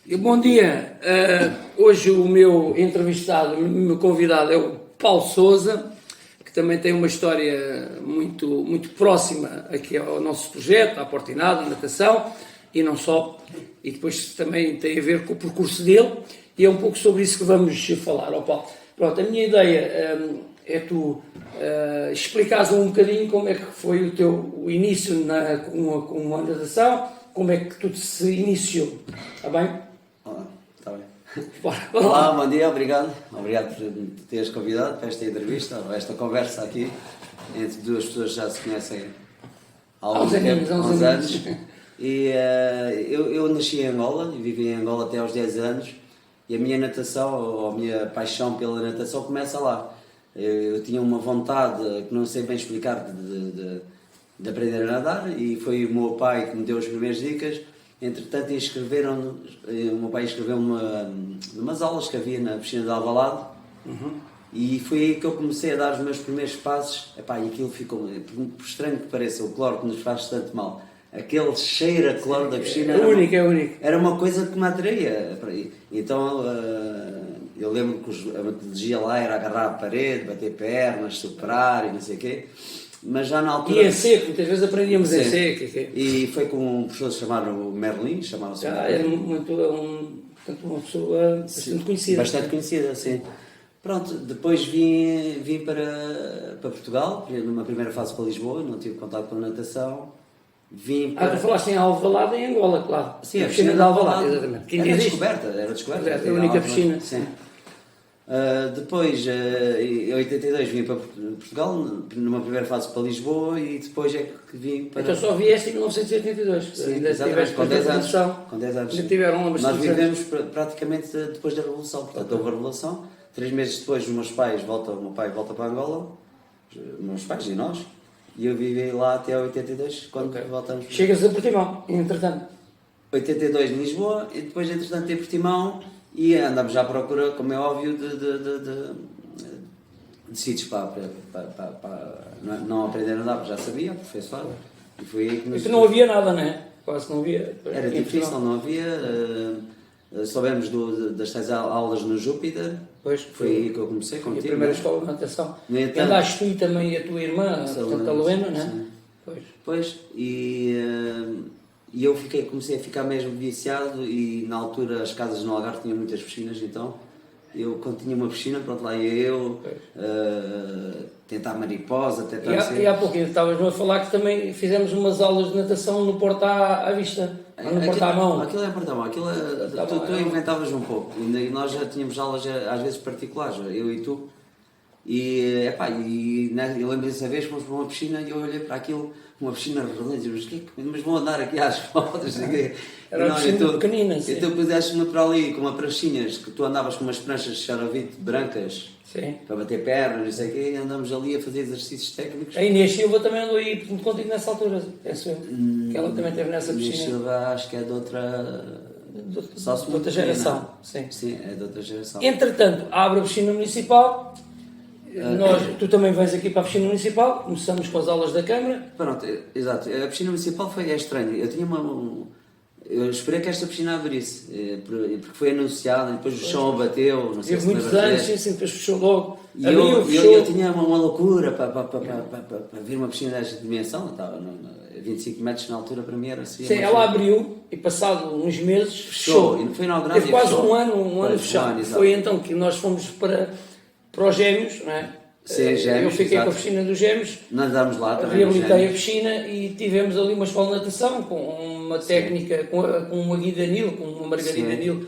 Bom dia. Hoje o meu entrevistado, o meu convidado é o Paulo Sousa, que também tem uma história muito próxima aqui ao nosso projeto, à Portinado, à natação, e não só. E depois também tem a ver com o percurso dele, e é um pouco sobre isso que vamos falar, ó Paulo. Pronto, a minha ideia é tu explicares um bocadinho como é que foi o início com a natação, como é que tudo se iniciou, está bem? Olá, está bem. Bora. Olá, bom dia, obrigado. Obrigado por me teres convidado para esta entrevista, ou esta conversa aqui, entre duas pessoas que já se conhecem há algum tempo, há uns anos. E eu nasci em Angola e vivi em Angola até aos 10 anos, e a minha natação, ou a minha paixão pela natação começa lá. Eu tinha uma vontade, que não sei bem explicar, de aprender a nadar, e foi o meu pai que me deu as primeiras dicas. Entretanto, o meu pai inscreveu-me numas aulas que havia na piscina de Alvalade, e foi aí que eu comecei a dar os meus primeiros passos. Epá, e aquilo ficou, por estranho que pareça, o cloro que nos faz tanto mal, aquele cheiro a cloro da piscina É único. Era uma coisa que me atraía. Então eu lembro que a metodologia lá era agarrar a parede, bater pernas, soprar e não sei o quê. Mas já na altura... E em seco, muitas vezes aprendíamos em seco. E foi com um professor chamado Merlin, chamaram-se Merlin. Era uma pessoa bastante conhecida. Bastante conhecida, sim. Pronto, depois vim para Portugal, numa primeira fase para Lisboa, não tive contato com a natação. Tu falaste em Alvalade em Angola, claro. Sim, a piscina de Alvalade, exatamente. Era descoberta. É a única piscina. Sim. Depois, em 82, vim para Portugal, numa primeira fase para Lisboa, e depois é que vim para... Então só vieste em 1982. Sim, ainda exatamente, com 10 anos. Com 10 anos. Ainda tiveram Nós vivemos praticamente depois da Revolução, portanto houve a Revolução. 3 meses depois, o meu pai volta para Angola, os meus pais e nós, e eu vivi lá até 82, quando voltamos. Chegas a Portimão, entretanto. 82 em Lisboa, e depois, entretanto, em Portimão, e andamos já à procura, como é óbvio, de sítios para não aprender a nadar, porque já sabia, aperfeiçoar. E foi aí que Mas não havia nada, não é? Quase não havia. Era difícil, não havia. Soubemos das tais aulas no Júpiter. Pois, foi aí que eu comecei contigo. A primeira escola de natação. Entanto, andaste tu e também a tua irmã, portanto, a Luena, não é? Sim. Pois, e eu comecei a ficar mesmo viciado, e na altura as casas no Algarve tinham muitas piscinas, então eu, quando tinha uma piscina, pronto, lá ia eu tentar mariposa, E há pouquinho estavas-me a falar que também fizemos umas aulas de natação no Porto à vista, no Porto à mão. Aquilo é Porto à mão, tu inventavas um pouco, e nós já tínhamos aulas às vezes particulares, eu e tu, e eu lembro dessa vez, fomos para uma piscina e eu olhei para aquilo, uma piscina redonda, mas vão andar aqui às voltas. Era uma piscina pequenina, sim. E tu puseste-me para ali com uma pranchinhas, que tu andavas com umas pranchas de charovite brancas, sim, para bater pernas, não sei o quê, e andamos ali a fazer exercícios técnicos. A Inês Silva também andou aí contigo nessa altura, penso eu, que ela também esteve nessa piscina. Inês Silva acho que é de outra... de outra geração. Sim, é de outra geração. Entretanto, abre a piscina municipal. Tu também vens aqui para a piscina municipal, começamos com as aulas da Câmara. Pronto, exato. A piscina municipal foi estranho. Eu esperei que esta piscina abrisse, porque foi anunciada, depois o chão abateu, não sei se muitos anos, sim, depois fechou logo. E eu tinha uma loucura para ver uma piscina desta dimensão, estava 25 metros na altura, para mim era assim. Sim, ela abriu e passado uns meses fechou. E foi inaugurado. Teve quase um ano fechado. Foi então que nós fomos para os Gêmeos, não é? Sim, Gêmeos, eu fiquei com a piscina dos Gêmeos, nós andámos lá também. Reabilitei a piscina e tivemos ali uma escola de natação com uma técnica, com uma Gui Danilo, com uma Margarida Danilo,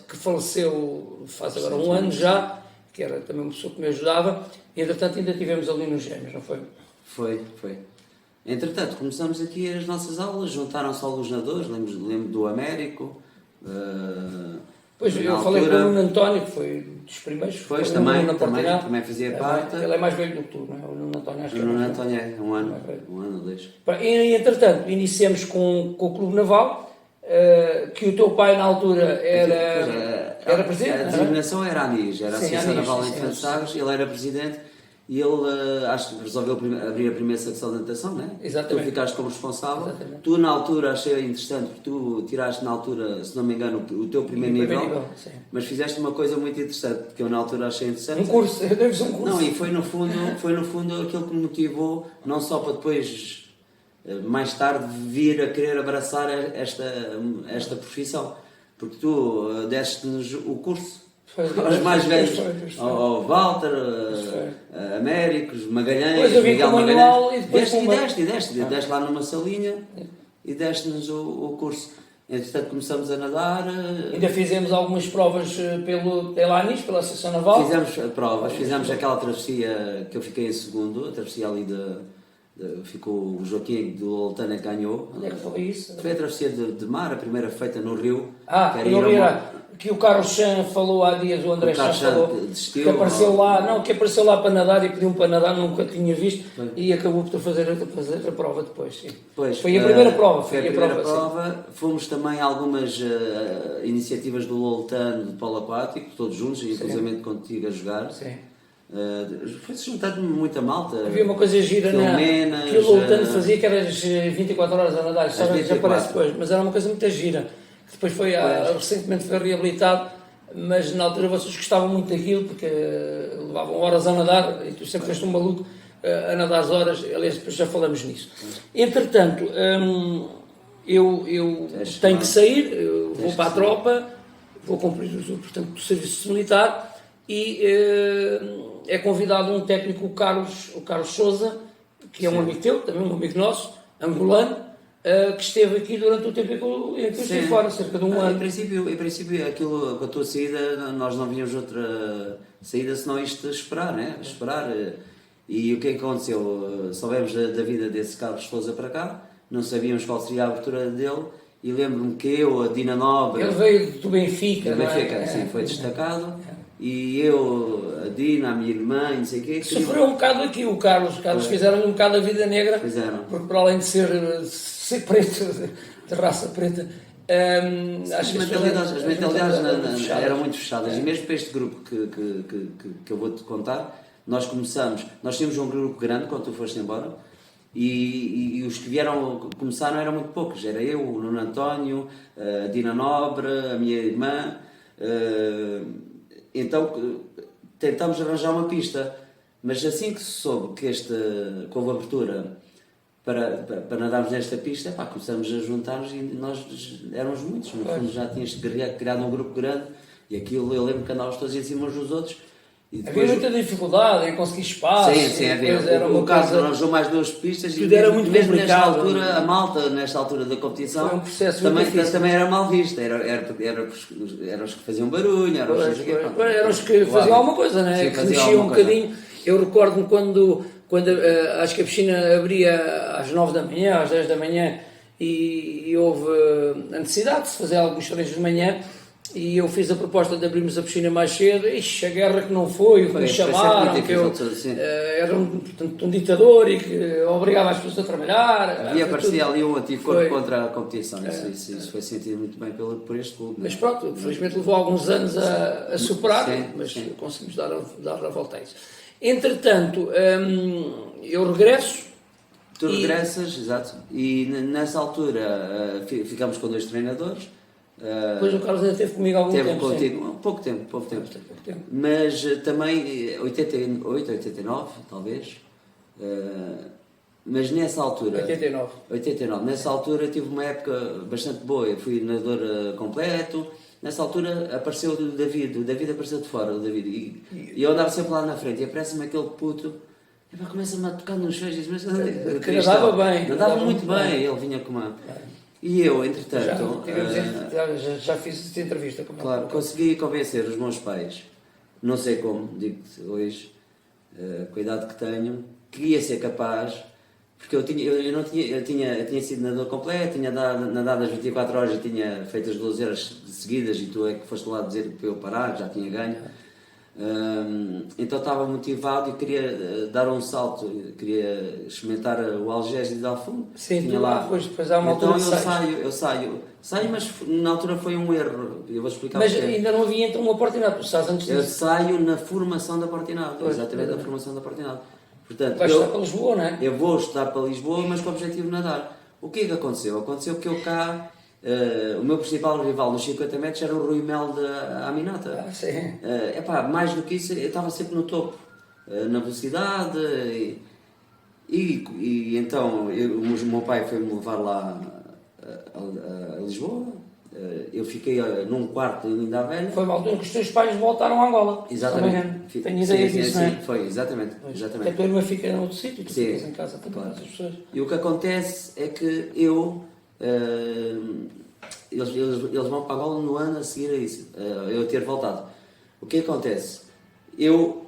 que faleceu faz agora um ano já, que era também uma pessoa que me ajudava, e entretanto ainda tivemos ali nos Gêmeos, não foi? Foi. Entretanto, começamos aqui as nossas aulas, juntaram-se alguns nadadores, lembro do Américo. Pois, eu falei com o Nuno António, que foi dos primeiros. Pois, também fazia parte. Ele é mais velho do que tu, não é? O Nuno António, acho que é. O Nuno António é um ano, 2. E, entretanto, iniciamos com o Clube Naval, que o teu pai, na altura, era presidente. A designação era ANIS, era a Associação Naval de Sagres, ele era presidente, e ele acho que resolveu abrir a primeira secção de natação, né? Exatamente. Tu ficaste como responsável. Exatamente. Tu na altura achei interessante porque tu tiraste na altura, se não me engano, o teu primeiro nível, sim. mas fizeste uma coisa muito interessante que eu na altura achei interessante. Um curso, eu devo um curso. Não, e foi no fundo aquilo que me motivou, não só para depois, mais tarde, vir a querer abraçar esta profissão, porque tu deste-nos o curso. Aos mais velhos, ao Walter, Américos, Magalhães, Miguel Magalhães, e deste lá numa salinha e deste-nos o curso. Entretanto começamos a nadar. Ainda fizemos algumas provas pela ANIS, pela Associação Naval. Fizemos provas, fizemos aquela travessia que eu fiquei em segundo, a travessia ali ficou o Joaquim do Oltana que ganhou. Onde é que foi isso? Foi a travessia de mar, a primeira feita no Rio. Que o Carlos Chan falou há dias, o André Chan falou, desistiu, que apareceu lá para nadar e pediu-me para nadar, nunca tinha visto, e acabou por fazer a prova depois, sim. Pois, foi a primeira prova. Foi a primeira prova. Fomos também a algumas iniciativas do Loltano, de polo aquático, todos juntos, inclusive contigo a jogar. Sim. Foi-se juntando muita malta. Havia uma coisa gira que o Loltano fazia, que era as 24 horas a nadar, já parece depois, mas era uma coisa muito gira. Que depois recentemente foi reabilitado, mas na altura vocês gostavam muito daquilo, porque levavam horas a nadar, e tu sempre foste um maluco a nadar as horas, aliás, depois já falamos nisso. Entretanto, eu tenho que sair, vou para a tropa, vou cumprir portanto, o serviço militar, e é convidado um técnico, o Carlos Sousa, que é um amigo teu, também um amigo nosso, angolano, que esteve aqui durante o tempo em que eu estive fora, cerca de um ano. Em princípio, aquilo, com a tua saída, nós não vínhamos outra saída senão isto esperar, né? Esperar. E o que é que aconteceu? Soubemos da vida desse Carlos Sousa para cá, não sabíamos qual seria a abertura dele, e lembro-me que eu, a Dina Nobre... Ele veio do Benfica, do Benfica, sim, foi destacado. E eu, a Dina, a minha irmã, não sei o quê... Sofreu um bocado aqui o Carlos. Fizeram-lhe um bocado a vida negra. Fizeram. Porque para além de ser preto, de raça preta, as mentalidades eram muito fechadas. E mesmo para este grupo que eu vou-te contar, nós tínhamos um grupo grande quando tu foste embora, e os que começaram eram muito poucos. Era eu, o Nuno António, a Dina Nobre, a minha irmã... Então tentámos arranjar uma pista, mas assim que se soube que houve abertura para nadarmos nesta pista, começamos a juntar-nos e nós éramos muitos, no fundo já tínhamos criado um grupo grande e aquilo eu lembro que andávamos todos em cima uns dos outros. E depois, havia muita dificuldade em conseguir espaço. Sim, havia. O Carlos arranjou mais 2 pistas e era muito mesmo nesta altura, a malta, nesta altura da competição, foi um processo também era mal vista. Eram os que faziam barulho, eram os que faziam alguma coisa, né? Sim, que mexiam um bocadinho. Eu recordo-me quando acho que a piscina abria às 9 da manhã, às 10 da manhã, e houve a necessidade de se fazer alguns treinos de manhã. E eu fiz a proposta de abrirmos a piscina mais cedo. Ixi, a guerra que não foi, o que me chamaram, que eu era um ditador e que obrigava as pessoas a trabalhar. E aparecia ali um anticorpo contra a competição. Isso foi sentido muito bem por este clube. Mas pronto, felizmente levou alguns anos a superar, mas conseguimos dar a volta a isso. Entretanto, eu regresso. Tu regressas, exato. E nessa altura ficamos com 2 treinadores. Depois o Carlos ainda esteve comigo algum tempo. Contigo, pouco tempo. Mas também 88, 89, talvez. Mas nessa altura. 89. Nessa altura tive uma época bastante boa. Eu fui nadador completo. Nessa altura apareceu o David apareceu de fora, o David. E eu andava sempre lá na frente. E aparece-me aquele puto. Começa-me a tocar nos feios. Que nadava bem. Nadava muito bem. Ele vinha com uma. E eu, entretanto... Já fiz esta entrevista. Claro, consegui convencer os meus pais, não sei como, digo-te hoje, com a idade que tenho, que ia ser capaz, porque eu tinha sido nadador completo, tinha nadado as 24 horas e tinha feito as 12 horas seguidas, e tu é que foste lá dizer para eu parar, já tinha ganho. Então estava motivado e queria dar um salto, queria experimentar o Algés de Alfundo. Sim, tinha tu lá. depois há uma Então altura que eu saio, mas na altura foi um erro, eu vou explicar Mas porquê. ainda não havia então uma Portinado, tu estás antes Eu disso. saio na formação da Portinado, Pois, exatamente pois. na formação da Portinado. Portanto, Vais estar para Lisboa, não é? eu vou estudar para Lisboa, mas com o objetivo de nadar. O que é que aconteceu? Aconteceu que eu cá, o meu principal rival nos 50 metros era o Rui Mel da Aminata. Ah, sim. Mais do que isso, eu estava sempre no topo, na velocidade, e então o meu pai foi-me levar lá a Lisboa. Eu fiquei num quarto em Linda a Velha. Foi uma altura que os teus pais voltaram a Angola. Exatamente. Tenho ideia Sim, disso, não é? foi, exatamente. Até a tua irmã fica em outro sítio, tu Sim, ficas em casa também, claro. as pessoas. E o que acontece é que eles vão para Angola no ano a seguir a isso, eu ter voltado. O que acontece? Eu,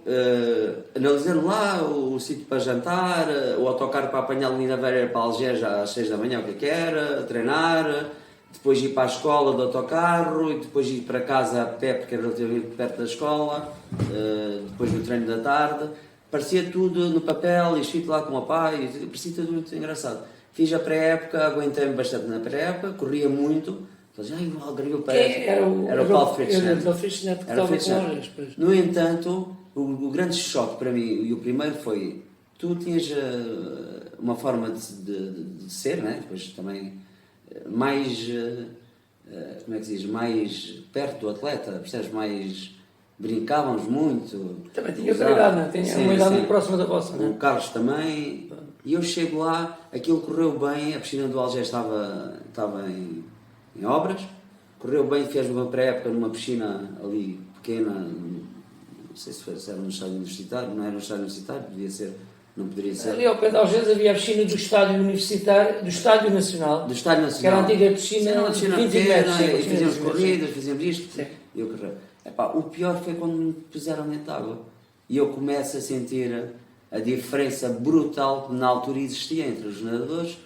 analisando lá o sítio para jantar, o autocarro para apanhar a Linda Velha para Algés às 6 da manhã, o que era, treinar, depois ir para a escola do autocarro e depois ir para casa a pé, porque era relativamente perto da escola, depois do treino da tarde. Parecia tudo no papel, e escrito lá com o pai, parecia tudo muito engraçado. Fiz a pré-época, aguentei-me bastante na pré-época, corria muito. O Algarvio parece. Era o Paulo Fritz-Neto. Era o Fritz-Neto que estava com horas. No entanto, o grande choque para mim, e o primeiro foi, tu tinhas uma forma de ser, né? Depois também mais, como é que se diz, mais perto do atleta, percebes? Mais brincávamos muito. Também tinha outra idade, não é? Tinha uma idade muito próxima da vossa, não é? O Carlos também. E eu chego lá, aquilo correu bem, a piscina do Algés estava em obras, correu bem, fez uma pré-época numa piscina ali pequena, não sei se era no estádio universitário, não era no estádio universitário, devia ser, não poderia ser. Ali ao pé de Algés havia a piscina do estádio universitário, do Estádio Nacional. Do Estádio Nacional. Que era a antiga piscina, era uma piscina de 20 pequena, metros. e fizemos corridas, fizemos isto, Sim. e eu corri. O pior foi quando me puseram dentro de água. E eu começo a sentir a diferença brutal que na altura existia entre os nadadores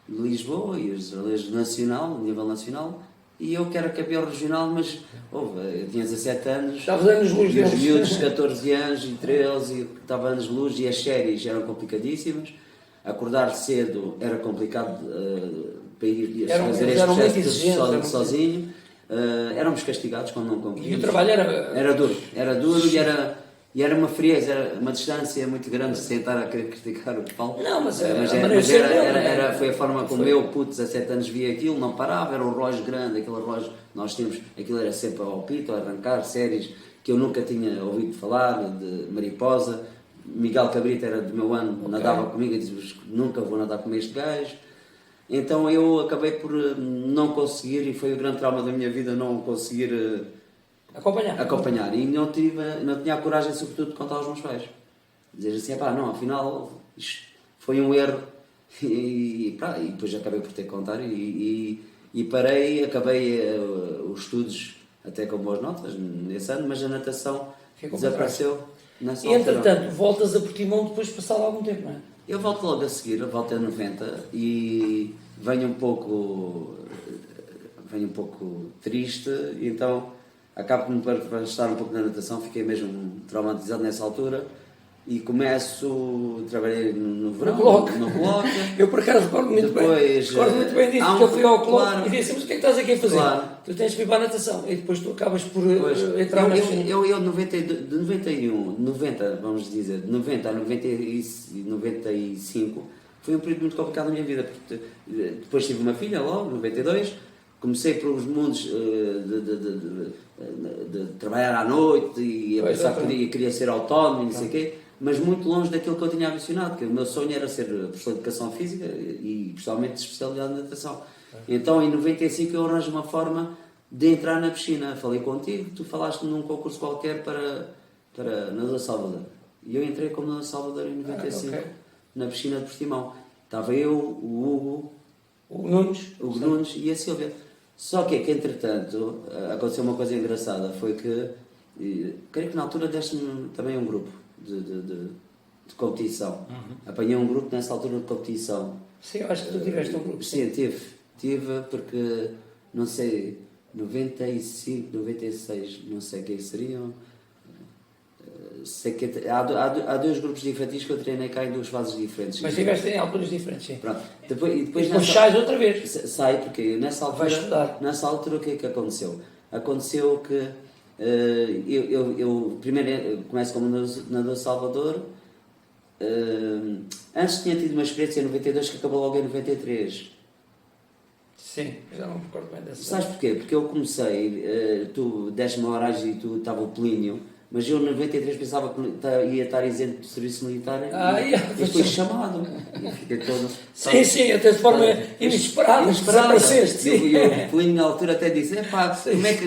de Lisboa e os nadadores nacional, nível nacional, e eu que era campeão regional, mas eu tinha 17 anos, Estava anos luz e os deles. miúdos 14 anos e 13, e estava anos luz, e as séries eram complicadíssimas, acordar cedo era complicado para ir fazer este processo sozinho. Éramos castigados quando não cumpríamos. E o trabalho era duro e era uma frieza, era uma distância muito grande sem estar a querer criticar o Paulo. Não, mas foi a forma como eu, puto, 17 anos, via aquilo, não parava, era um relógio grande, aquele relógio, nós tínhamos, aquilo era sempre ao pito, a arrancar, séries que eu nunca tinha ouvido falar, de Mariposa. Miguel Cabrita era do meu ano, nadava comigo e disse, nunca vou nadar com este gajo. Então eu acabei por não conseguir, e foi o grande trauma da minha vida, não conseguir acompanhar. E não tinha a coragem, sobretudo, de contar aos meus pais. Dizer assim, não, afinal, isto foi um erro. E depois acabei por ter que contar e parei, acabei os estudos até com boas notas nesse ano, mas a natação desapareceu nessa altura. E entretanto, voltas a Portimão depois de passado algum tempo, não é? Eu volto logo a seguir, eu volto a 90 e venho um pouco triste, e então acabo por estar um pouco na natação, fiquei mesmo traumatizado nessa altura e trabalhei no verão, no Bloco. Eu por acaso recordo muito bem disso, que eu fui ao Bloco e disse, mas o que é que estás aqui a fazer? Claro. Tu tens que ir para a natação e depois tu acabas por entrar na piscina. Eu de 90, vamos dizer, de 90 a 95, foi um período muito complicado na minha vida, porque depois tive uma filha logo, 92, comecei pelos mundos de trabalhar à noite e a pensar que queria ser autónomo e não sei o quê, mas muito longe daquilo que eu tinha ambicionado, porque o meu sonho era ser professor de Educação Física e pessoalmente de especialidade de natação. Então em 95 eu arranjo uma forma de entrar na piscina. Falei contigo, tu falaste num concurso qualquer para nadador Salvador. E eu entrei como nadador Salvador em 95, na piscina de Portimão. Estava eu, o Hugo Nunes e a Silvia. Só que entretanto, aconteceu uma coisa engraçada, foi que, creio que na altura deste-me também um grupo de competição. Apanhei um grupo nessa altura de competição. Sim, eu acho que tu tiveste um grupo. Sim, tive porque, não sei, 95, 96, não sei quem seriam. sei que há dois grupos de infantis que eu treinei cá em duas fases diferentes. Mas estiveste em alturas diferentes, sim. Pronto. E Depois sais outra vez. Sai, porque Vais estudar. nessa altura o que é que aconteceu? Aconteceu que eu primeiro começo como nadador de Salvador. Antes tinha tido uma experiência em 92 que acabou logo em 93. Sim, já não me recordo bem dessa. Sabes porquê? Porque eu comecei, tu deste-me horários e tu estava o Plínio, mas eu em 93 pensava que ia estar isento do serviço militar e fui chamado. E fiquei todo. Sim, até de forma inesperada, desapareceste. E o Plínio na altura até disse: pá, como é que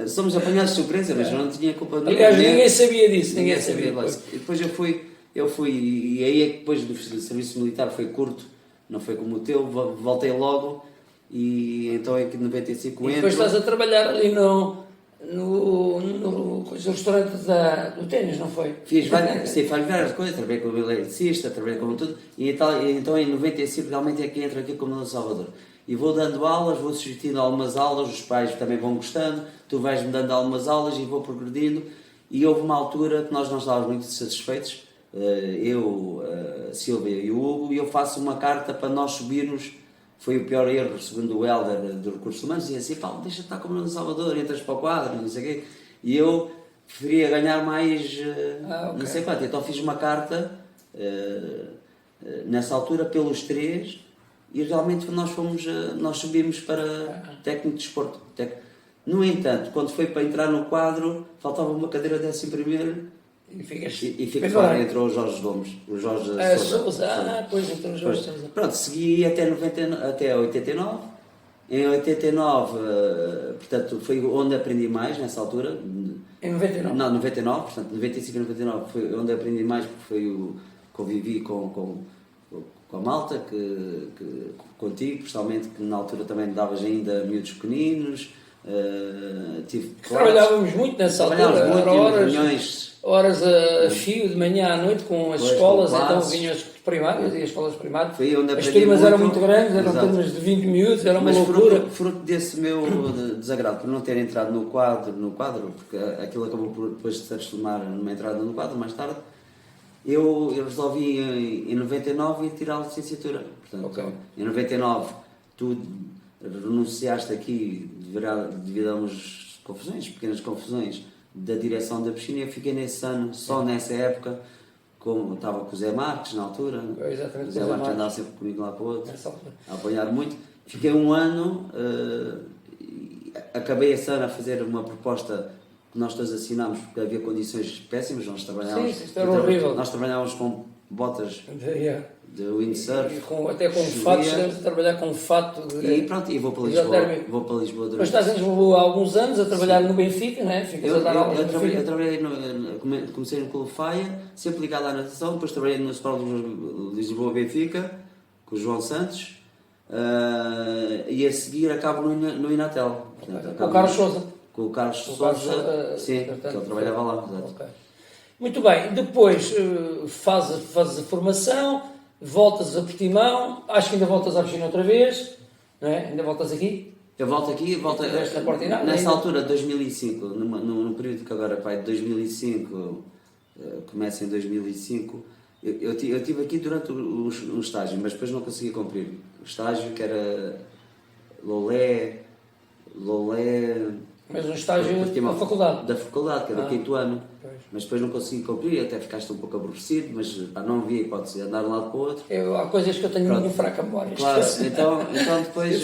somos apanhados de surpresa, mas eu não tinha culpa nenhuma. Aliás, ninguém sabia disso, ninguém sabia. E depois eu fui, e aí é que depois do serviço militar foi curto, não foi como o teu, voltei logo. E então é que de 95 e depois estás a trabalhar ali no restaurante do ténis, não foi? Fiz várias coisas, trabalhei como eletricista, trabalhei como tudo, e então em 95 realmente é que entro aqui como no Salvador. E vou dando aulas, vou substituindo algumas aulas, os pais também vão gostando, tu vais-me dando algumas aulas e vou progredindo. E houve uma altura que nós não estávamos muito satisfeitos, eu, a Silvia e o Hugo, e eu faço uma carta para nós subirmos. Foi o pior erro, segundo o Helder de Recursos Humanos, dizia assim: pá, deixa de estar como no Salvador, entras para o quadro, não sei o quê. E eu preferia ganhar mais, não sei quanto. Então fiz uma carta, nessa altura, pelos três, e realmente nós subimos para técnico de desporto. No entanto, quando foi para entrar no quadro, faltava uma cadeira 11º, e fico fora, entrou o Jorge Gomes, o Jorge Sousa. Pois, entrou o Jorge Sousa. Pronto, segui até 89. Em 89, portanto, foi onde aprendi mais nessa altura. Em 99? Não, 99, portanto, 95 e 99 foi onde aprendi mais, porque foi convivi com a malta, contigo, pessoalmente, que na altura também davas ainda miúdos pequeninos. Trabalhávamos muito nessa altura, reuniões. Horas a fio, de manhã à noite, com as escolas, então vinham as primárias e as escolas primárias. As turmas eram muito grandes, eram turmas de 20 minutos, era uma loucura. Fruto desse meu desagrado, por não ter entrado no quadro, porque aquilo acabou por depois de se transformar numa entrada no quadro mais tarde, eu resolvi em 99 ir tirar a licenciatura. Portanto, em 99 tu renunciaste aqui devido a umas pequenas confusões da direção da piscina, e eu fiquei nesse ano, só nessa época, como estava com o Zé Marques na altura. Exatamente, o Zé Marques andava sempre comigo lá para o outro, a apanhar muito. Fiquei um ano, acabei esse ano a fazer uma proposta que nós todos assinámos, porque havia condições péssimas, nós trabalhávamos, nós trabalhávamos com botas de windsurf, até com fatos, estamos a trabalhar com fato e pronto, e vou para Lisboa. Mas estás em Lisboa há alguns anos a trabalhar no Benfica, não é? Eu trabalhei comecei no Clube Faia, sempre ligado à natação, depois trabalhei no Sport Lisboa-Benfica, com o João Santos, e a seguir acabo no Inatel. Portanto, com o Carlos Sousa. Com o Carlos Sousa, sim, que ele trabalhava lá. Muito bem, depois fazes a formação, voltas a Portimão, acho que ainda voltas à piscina outra vez, não é? Ainda voltas aqui? Eu volto aqui, nessa altura, 2005, no período que agora vai de 2005, começa em 2005, eu estive aqui durante um estágio, mas depois não consegui cumprir. O estágio que era Lolé. Mas um estágio da faculdade. Da faculdade, que era o 5º ano. Pois. Mas depois não consegui cumprir, até ficaste um pouco aborrecido, mas não havia hipótese de andar de um lado para o outro. Há coisas que eu tenho muito fraca memória. Claro, então depois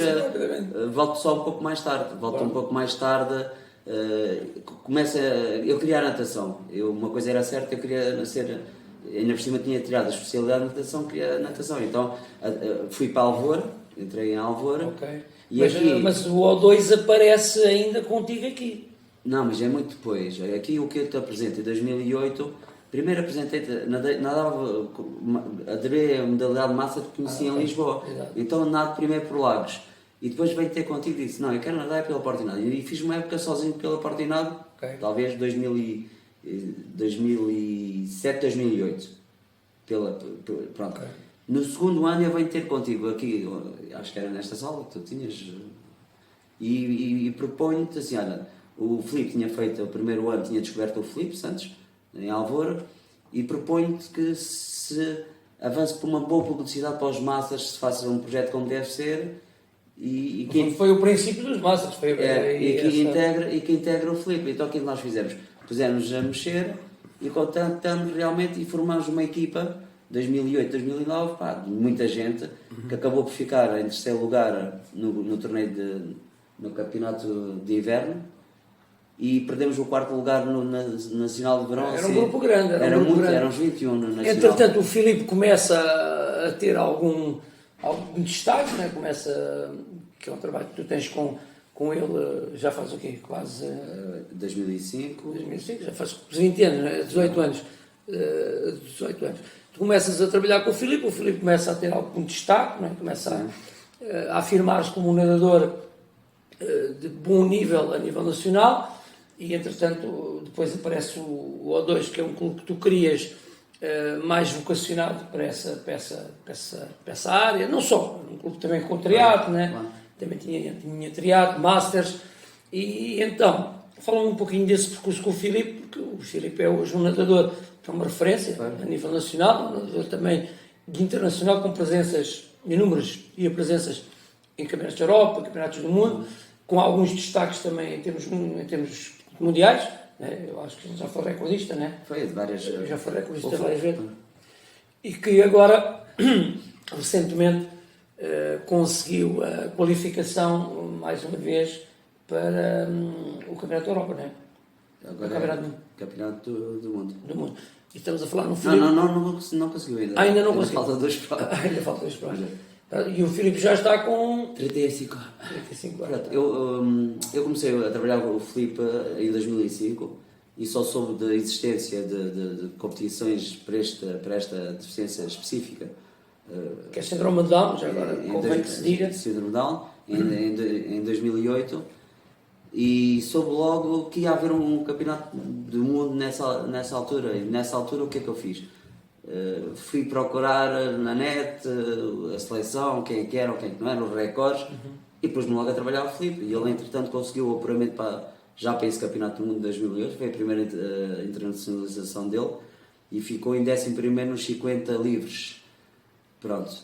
volto só um pouco mais tarde. Um pouco mais tarde, eu queria a natação. Uma coisa era certa, eu queria nascer. Ainda por cima tinha tirado a especialidade de natação, queria natação. Então fui para Alvor, entrei em Alvor. Mas o O2 aparece ainda contigo aqui. Não, mas é muito depois. Aqui o que eu te apresento em 2008, primeiro apresentei-te, adorei a modalidade de massa que conheci em Lisboa. Exato. Então nado primeiro por Lagos. E depois veio ter contigo e disse: não, eu quero nadar pela Portinado. E fiz uma época sozinho pela Portinado, talvez 2007, 2008. Pronto. No segundo ano eu venho ter contigo aqui, acho que era nesta sala que tu tinhas, e proponho-te assim: olha, o Filipe tinha feito o primeiro ano, tinha descoberto o Filipe Santos, em Alvor, e proponho-te que se avance por uma boa publicidade para os Masters, se faça um projeto como deve ser, e que Foi o princípio dos Masters. e que integra o Filipe. Então o que nós fizemos? Pusemos a mexer e contactamos realmente e formamos uma equipa 2008, 2009, pá, de muita gente, que acabou por ficar em terceiro lugar no torneio no campeonato de inverno, e perdemos o quarto lugar no Nacional de Verão. Era um grupo grande. Eram uns 21 no Nacional. Entretanto, o Filipe começa a ter algum destaque, né? Que é um trabalho que tu tens com ele, já faz o quê? Quase... 2005. 2005, já faz 20 anos, né? 18 anos. 18 anos. Tu começas a trabalhar com o Filipe começa a ter algum destaque, né? Começa a afirmar-se como um nadador de bom nível a nível nacional, e entretanto depois aparece o O2, que é um clube que tu querias mais vocacionado para essa área, não só, um clube também com triatlo, né? Também tinha triatlo, masters, e então fala-me um pouquinho desse percurso com o Filipe, porque o Filipe é hoje um nadador que é uma referência a nível nacional, um nadador também de internacional, com presenças inúmeras e presenças em campeonatos da Europa, campeonatos do mundo, com alguns destaques também em termos mundiais, né? Eu acho que ele já foi recordista, né? Foi de várias... Já foi recordista várias vezes. E que agora, recentemente, conseguiu a qualificação, mais uma vez, para o Campeonato da Europa, né? Agora Campeonato do Mundo. Do mundo. E estamos a falar no Filipe... Não conseguiu ainda. Ainda não conseguiu. Falta 2 provas. Ainda falta 2 provas. E o Filipe já está com 35 anos. Eu comecei a trabalhar com o Filipe em 2005 e só soube da existência de competições para esta deficiência específica. Que é síndrome de Down, já agora convém que se diga. Síndrome de Down, em 2008, e soube logo que ia haver um campeonato do mundo nessa altura. E nessa altura o que é que eu fiz? Fui procurar na net a seleção, quem é que eram, quem é que não eram, os recordes, e pus-me logo a trabalhar o Filipe. E ele, entretanto, conseguiu o apuramento já para esse Campeonato do Mundo de 2008, foi a primeira internacionalização dele, e ficou em 11º nos 50 livres. Pronto.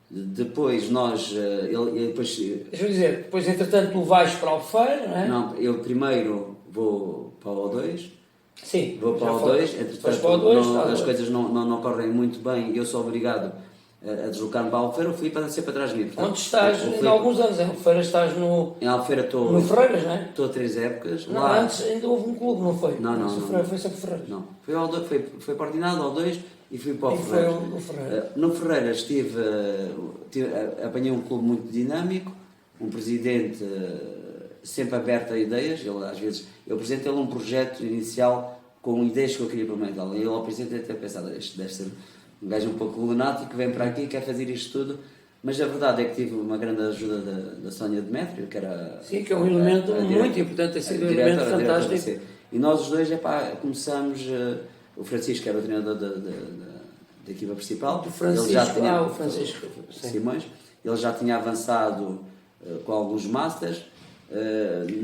Depois nós... Deixa eu dizer, depois, entretanto, tu vais para a Albufeira, não é? Não, eu primeiro vou para o O2. Sim, vou para o O2, entretanto as coisas não correm muito bem e eu sou obrigado a deslocar-me para a Albufeira. O Filipe anda sempre atrás de mim. Portanto, onde estás há alguns anos? Em Albufeira estás em Albufeira estou... no Ferreiras, não é? Estou a 3 épocas. Não, lá... antes ainda houve um clube, não foi? Não. Foi sempre Ferreiras. Não, foi para Ordinado, ao 2 e fui para o Ferreiras. No Ferreiras apanhei um clube muito dinâmico, um presidente sempre aberto a ideias. Ele, às vezes, eu apresentei-lhe um projeto inicial com ideias que eu queria implementar. E ele, ao presidente, até pensava, este deve ser um gajo um pouco lunático, vem para aqui e quer fazer isto tudo. Mas a verdade é que tive uma grande ajuda da Sónia Demétrio, que era... Sim, que é um elemento muito importante, tem sido um elemento fantástico. E nós os dois, começamos... O Francisco era o treinador da equipa principal. O Francisco, o Francisco Simões. Ele já tinha avançado com alguns masters.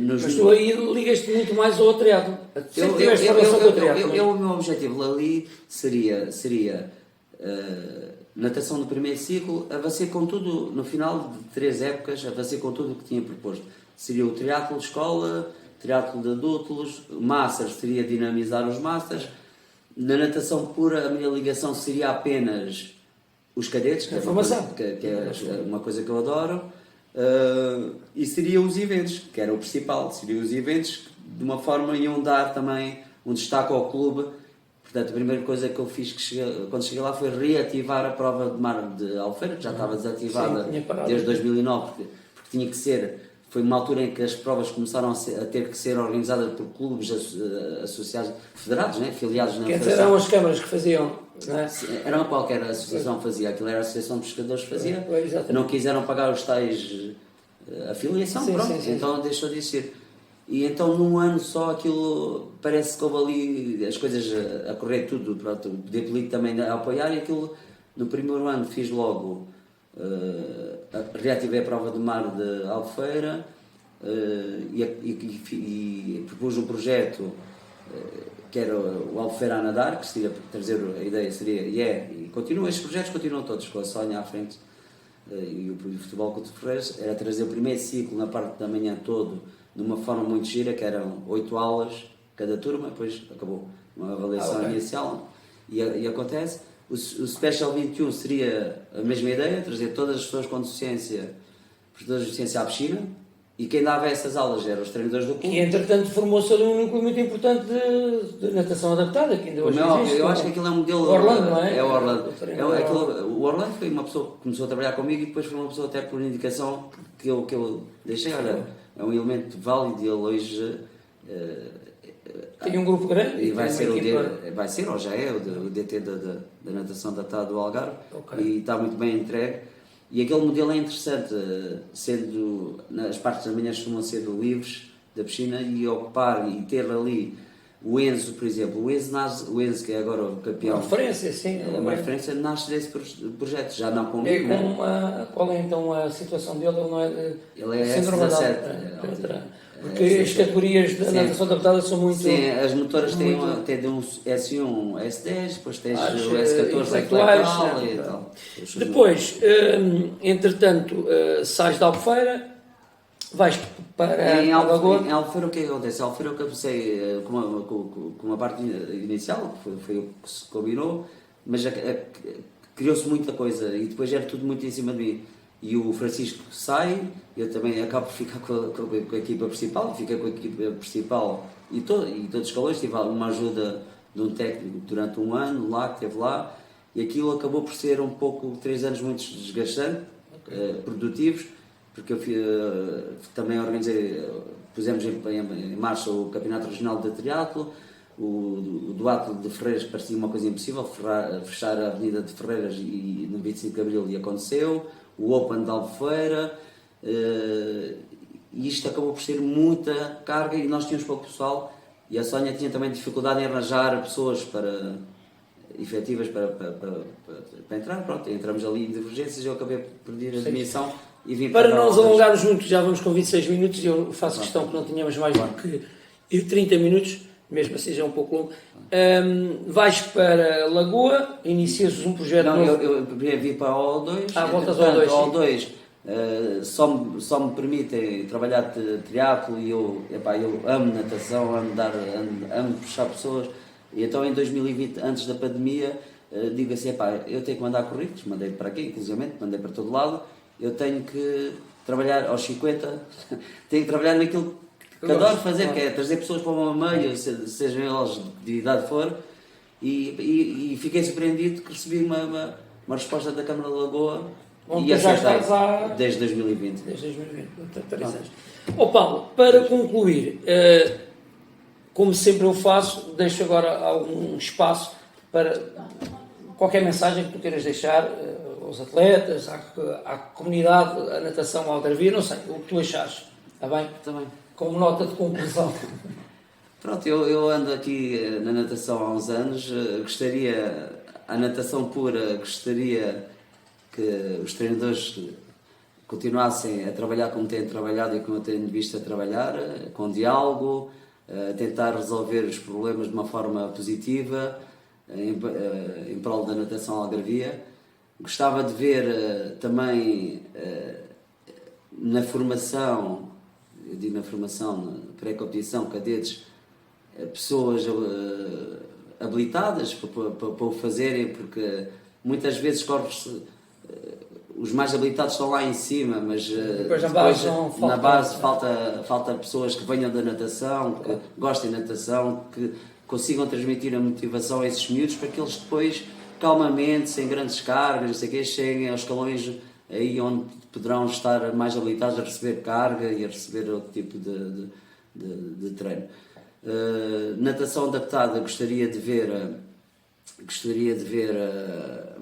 Mas tu aí ligas-te muito mais ao triatlo. O meu objetivo ali seria natação do primeiro ciclo, avancei com tudo, no final de 3 épocas, avancei com tudo o que tinha proposto. Seria o triatlo de escola, triatlo de adultos, masters, seria dinamizar os masters. Na natação pura, a minha ligação seria apenas os cadetes, que é uma coisa que eu adoro. E seriam os eventos, que era o principal, seriam os eventos que de uma forma iam dar também um destaque ao clube. Portanto, a primeira coisa que eu fiz quando cheguei lá foi reativar a prova de mar de Albufeira, que já estava desativada desde 2009, porque tinha que ser. Foi uma altura em que as provas começaram a ter que ser organizadas por clubes associados, federados, né? Afiliados na federação. Eram as câmaras que faziam, não é? Era qualquer associação que fazia, aquilo era a Associação de Pescadores que fazia. Não quiseram pagar os tais afiliação, pronto, então deixou de existir. E então num ano só aquilo, parece que houve ali as coisas a correr tudo, pronto, o poder político também a apoiar, e aquilo no primeiro ano fiz logo... reativei a prova de mar de Albufeira e propus um projeto que era o Albufeira a nadar, que seria trazer a ideia, seria, e continua, estes projetos continuam todos, com a Sónia à frente, e o Futebol Clube de Ferreiros, era trazer o primeiro ciclo na parte da manhã todo, de uma forma muito gira, que eram 8 aulas, cada turma, depois acabou uma avaliação inicial, e acontece. O Special 21 seria a mesma ideia, trazer todas as pessoas com deficiência, portadores de deficiência à piscina, e quem dava essas aulas eram os treinadores do clube. E entretanto formou-se ali um núcleo muito importante de natação adaptada, que ainda hoje existe. Eu acho que aquilo é um modelo... O Orlando, não é? É o Orlando. O Orlando foi uma pessoa que começou a trabalhar comigo e depois foi uma pessoa até por indicação que eu deixei. Olha, é um elemento válido e ele hoje... Tem um grupo grande. E vai ser, ou já é, o DT da natação adaptada do Algarve. E está muito bem entregue. E aquele modelo é interessante, sendo as partes da manhã costumam ser livres da piscina e ocupar e ter ali o Enzo, por exemplo. O Enzo que é agora o campeão. Uma referência, sim. Uma referência nasce desse projeto, já não comigo. Qual é então a situação dele? Ele não é de ele é S17. Porque as categorias da natação adaptada são muito... Sim, as motoras têm um S1, S10, depois tens o S14 intelectual e tal. Depois, entretanto, sais da Albufeira, vais para a Lagoa. Em Albufeira o que é que acontece? Em Albufeira eu comecei com uma parte inicial, foi o que se combinou, mas criou-se muita coisa e depois era tudo muito em cima de mim. E o Francisco sai, eu também acabo por ficar com a equipa principal, fiquei com a equipa principal e todos os escalões, tive uma ajuda de um técnico durante um ano lá, que esteve lá, e aquilo acabou por ser um pouco, 3 anos muito desgastante, produtivos, porque eu também organizei, pusemos em marcha o Campeonato Regional de Triatlo, o duatlo de Ferreiras parecia uma coisa impossível, fechar a Avenida de Ferreiras e no 25 de Abril e aconteceu, o Open de Albufeira, e isto acabou por ser muita carga e nós tínhamos pouco pessoal e a Sónia tinha também dificuldade em arranjar pessoas efetivas para entrar. Pronto, entramos ali em divergências e eu acabei por pedir a admissão e vim para não nos alongarmos muito, já vamos com 26 minutos e eu faço questão que não tínhamos mais do que 30 minutos, mesmo assim já é um pouco longo. Vais para Lagoa, inicias um projeto novo. Não, eu vim para o O2. Voltas ao O2 só me permitem trabalhar triatlo e eu amo natação, amo puxar pessoas. E então em 2020, antes da pandemia, digo assim, eu tenho que mandar currículos, mandei para aqui, inclusive, mandei para todo lado, eu tenho que trabalhar aos 50, tenho que trabalhar naquilo que adoro fazer, que é trazer pessoas para o meu meio, sejam elas de idade for, e fiquei surpreendido que recebi uma resposta da Câmara de Lagoa e aceitei desde 2020. Desde 2020, portanto, 3 anos. Paulo, para concluir, como sempre eu faço, deixo agora algum espaço para qualquer mensagem que tu queiras deixar aos atletas, à comunidade, à natação, à algarvia, não sei, o que tu achares, está bem? Está bem. Como nota de conclusão. Pronto, eu ando aqui na natação há uns anos, a natação pura, gostaria que os treinadores continuassem a trabalhar como têm trabalhado e como eu tenho visto a trabalhar, com diálogo, tentar resolver os problemas de uma forma positiva, em prol da natação algarvia. Gostava de ver também na formação, eu digo na formação, na pré-competição, cadetes, pessoas habilitadas para o fazerem, porque muitas vezes os mais habilitados estão lá em cima, mas depois na base falta pessoas que venham da natação, que gostem de natação, que consigam transmitir a motivação a esses miúdos para que eles depois, calmamente, sem grandes cargas, não sei o quê, cheguem aos escalões aí onde poderão estar mais habilitados a receber carga e a receber outro tipo de treino. Natação adaptada, gostaria de ver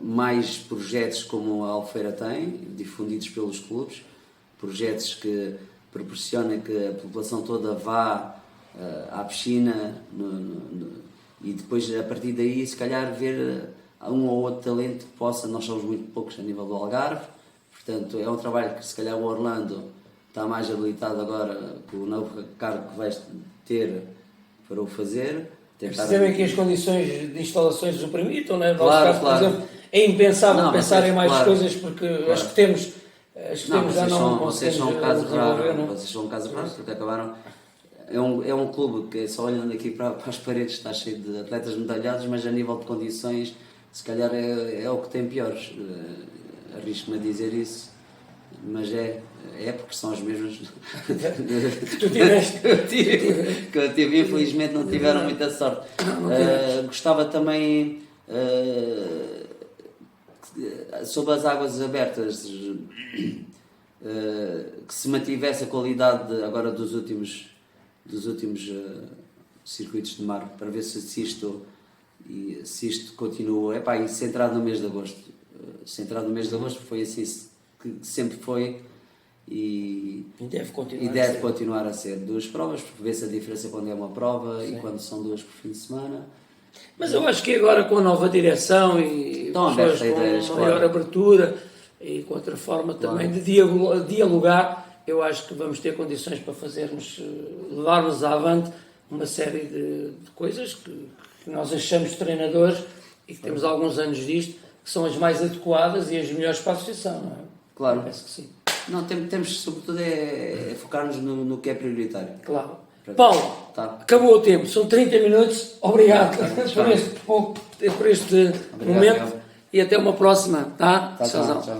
mais projetos como a Albufeira tem, difundidos pelos clubes, projetos que proporcionem que a população toda vá à piscina e depois a partir daí se calhar ver um ou outro talento que possa, nós somos muito poucos a nível do Algarve, portanto é um trabalho que se calhar o Orlando está mais habilitado agora com o novo cargo que vais ter para o fazer, Percebem que as condições de instalações o permitam, não é? No nosso Claro, caso, claro. por exemplo, é impensável Não, pensar em mais claro, coisas porque as que temos, Não, já não vocês são um conseguimos caso desenvolver, raro, não é? vocês são um caso raro, porque acabaram. É um clube que, só olhando aqui para as paredes, está cheio de atletas medalhados, mas a nível de condições, se calhar é o que tem piores. Arrisco-me a dizer isso, mas é porque são as mesmas Que tu tiveste. que eu tive. Infelizmente não tiveram muita sorte. Gostava também, sob as águas abertas, que se mantivesse a qualidade agora dos últimos circuitos de mar, para ver se isto continua. E centrado no mês de agosto. Centrado no mês de agosto foi assim que sempre foi e deve continuar a ser. 2 provas, porque vê-se a diferença quando é uma prova. Sim. E quando são 2 por fim de semana. Mas eu acho que agora com a nova direção e pessoas com maior abertura e com outra forma também de dialogar, eu acho que vamos ter condições para levarmos avante uma série de coisas que nós achamos treinadores e que temos alguns anos disto, que são as mais adequadas e as melhores para a associação, não é? Claro. Eu penso que sim. Não, temos sobretudo focar-nos no que é prioritário. Claro. Paulo, acabou o tempo, são 30 minutos, obrigado por este momento e até uma próxima, tá? Tchau.